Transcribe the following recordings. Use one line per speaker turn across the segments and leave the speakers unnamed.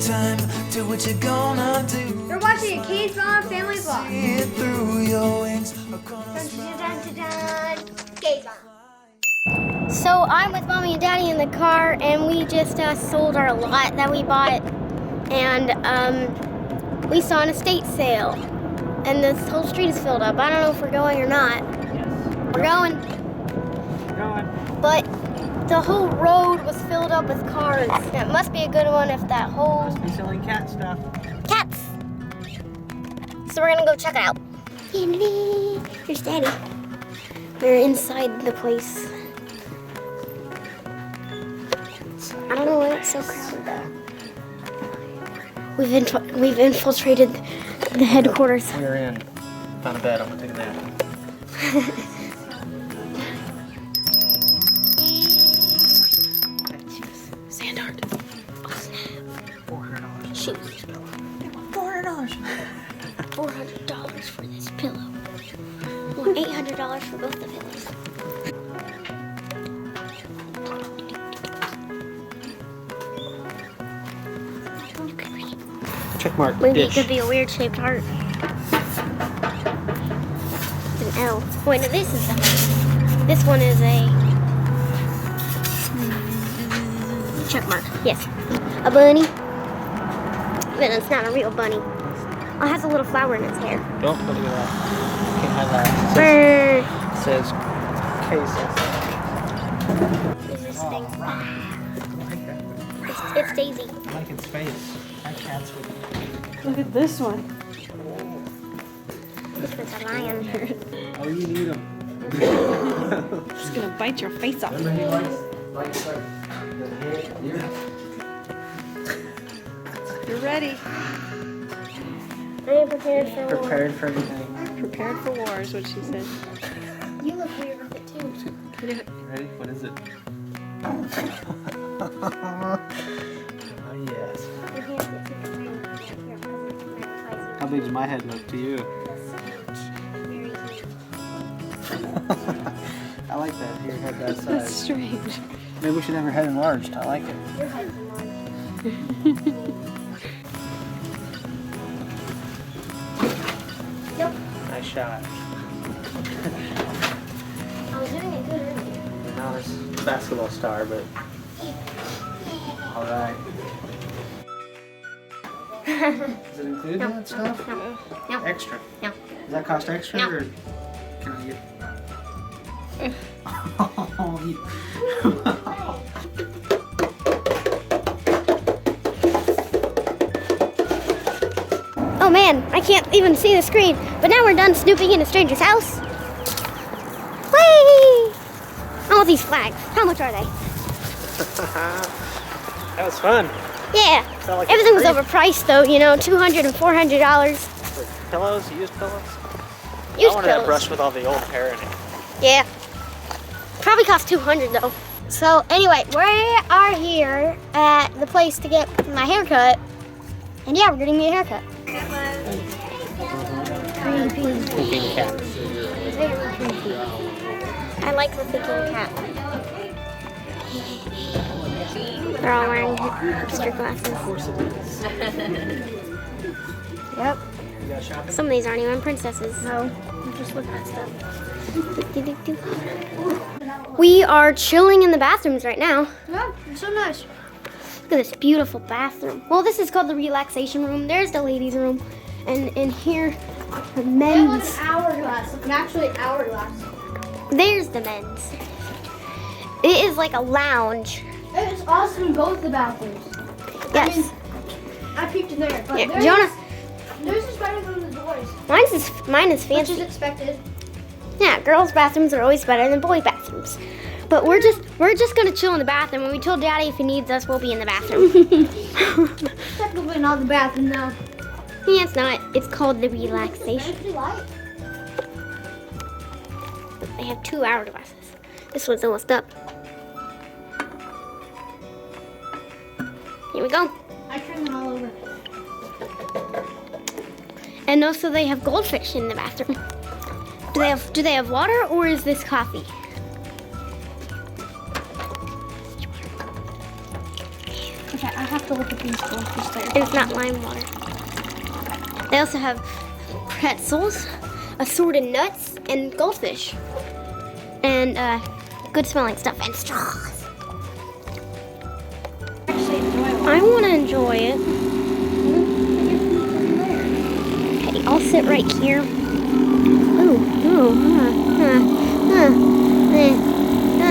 time, do what you're gonna do.
You're watching a Kittiesmama family vlog.
See it through your wings.
So I'm with Mommy and Daddy in the car, and we just sold our lot that we bought, and we saw an estate sale, and this whole street is filled up. I don't know if we're going or not.
Yes.
We're going.
We're going.
But the whole road was filled up with cars. That must be a good one if that whole...
Must be selling cat stuff.
Cats! So we're gonna go check it out. Here's Daddy. We're inside the place. I don't know why it's so crowded though. We've infiltrated the headquarters.
We're in. Found a bed. I'm gonna take a nap.
Sand art. Oh snap.
$400.
Shoes.
$400.
$400 for this pillow. Well, $800 for both the pillows.
Check mark.
Maybe
Dish.
it could be a weird shaped heart. An L. Wait, no, this is the heart. This one is a check mark. Yes. A bunny. But it's not a real bunny. Oh, it has a little flower in its hair.
Don't look at that. Can't have that. It says cases.
What is this thing?
I like that.
It's Daisy.
I like its face. My cats would.
Look at this one.
This one's a lion.
Oh, you need them.
She's gonna bite your face off.
Remember he likes the head here.
You're ready.
I am prepared for war.
Prepared for everything.
Prepared for war is what she said.
You look weird with it too.
Ready? What is it? Oh, yes.
Your hands get too tiny. Here,
How big does my head look to you?
very huge.
I like that. Your head that
That's
size.
strange.
Maybe we should have your head enlarged. I like it.
Your head's large. Nope.
Nice shot.
I was doing it good earlier.
You're not a basketball star, but all right. Does it include
No.
that stuff?
No. No.
Extra.
No.
Does that cost extra,
No.
or can I get? Oh, you.
Oh man, I can't even see the screen. But now we're done snooping in a stranger's house. Whee! I want these flags. How much are they?
That was fun.
Yeah.
Felt like
Everything was
free.
overpriced though, you know, $200 and $400.
For pillows, used pillows. I
Used
wanted that
pillows.
brush with all the old hair in it.
Yeah. Probably cost $200 though. So anyway, we are here at the place to get my haircut. And yeah, we're getting me a haircut.
Thinking cat.
I like the thinking cat. They're all wearing hipster glasses. Yep.
You got shopping?
Some of these aren't even princesses. No. Just look at stuff. We are chilling in the bathrooms right now.
Yeah, it's so nice.
Look at this beautiful bathroom. Well, this is called the relaxation room. There's the ladies' room. And in here, the
It
men's.
was an hourglass. Like actually hourglass.
There's the men's. It is like a lounge.
It's awesome in both the bathrooms.
Yes.
I peeked in there, but
Yeah,
theirs
Jonah.
is better than the boys,
Mine is
which is
fancy.
expected.
Yeah, girls' bathrooms are always better than boys' bathrooms. But we're just gonna chill in the bathroom. When we told Daddy if he needs us, we'll be in the bathroom.
Technically not the bathroom now.
Yeah, it's not. It's called the relaxation.
It's light.
They have 2 hourglasses. This one's almost up. Here we go.
I turned them all over.
And also they have goldfish in the bathroom. Do they have water or is this coffee?
Okay, I have to look at
These goldfish there.
And it's not lime water. They also have pretzels, assorted nuts, and goldfish. And good smelling stuff and straws. I want to enjoy it. Okay, I'll sit right here.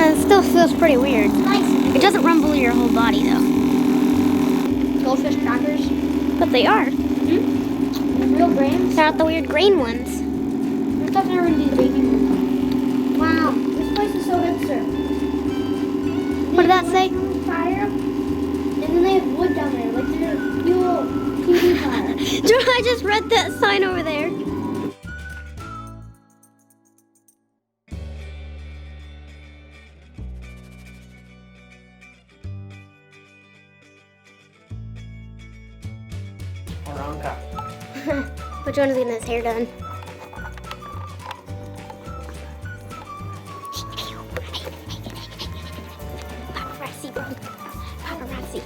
It still feels pretty weird. It doesn't rumble your whole body though.
Goldfish crackers.
But they are.
Real grains.
They're not the weird grain ones.
I thought they were going to be baking. Wow, this place is so hipster.
What did that say?
Fire, and then they have wood down there, like they're fuel TV fire.
I just read that sign over there. Which one is getting his hair done? Paparazzi, bro. Paparazzi.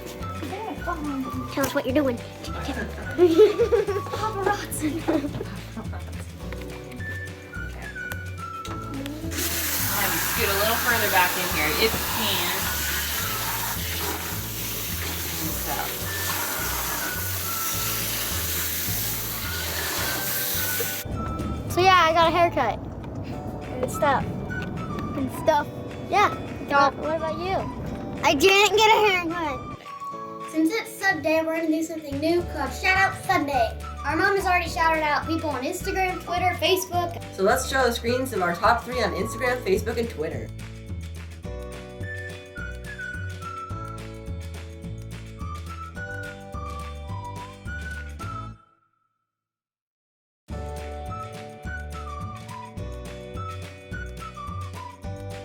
Tell us what you're doing. Paparazzi.
Scoot a little further back in here if you can.
So yeah, I got a haircut. And stuff. Yeah. What about you? I didn't get a haircut. Since it's Sunday, we're gonna do something new called Shoutout Sunday. Our mom has already shouted out people on Instagram, Twitter, Facebook.
So let's show the screens of our top 3 on Instagram, Facebook, and Twitter.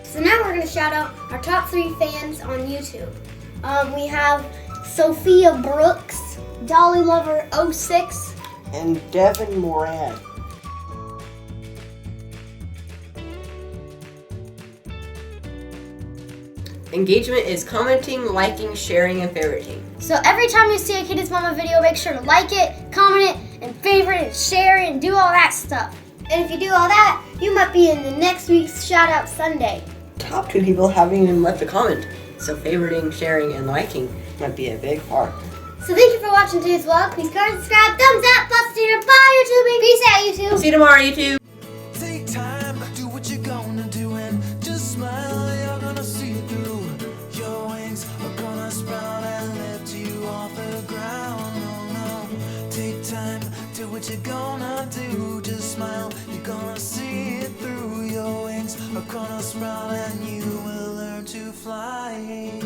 So now we're gonna shout out our top 3 fans on YouTube. We have Sophia Brooks, Dolly Lover 06,
And Devin Moran. Engagement is commenting, liking, sharing, and favoriting.
So every time you see a Kittiesmama video, make sure to like it, comment it, and favorite it, and share it, and do all that stuff. And if you do all that, you might be in the next week's Shoutout Sunday.
Top 2 people haven't even left a comment, so favoriting, sharing, and liking might be a big part.
So thank you for watching today's vlog. Please comment, subscribe, thumbs up, plus dinner, bye YouTube. Peace out YouTube.
See you tomorrow, YouTube.
Take time, do what you're gonna do, and just smile. You're gonna see it through. Your wings are gonna sprout and lift you off the ground. Oh no, take time, do what you're gonna do. Just smile, you're gonna see it through. Your wings are gonna sprout and you will learn to fly.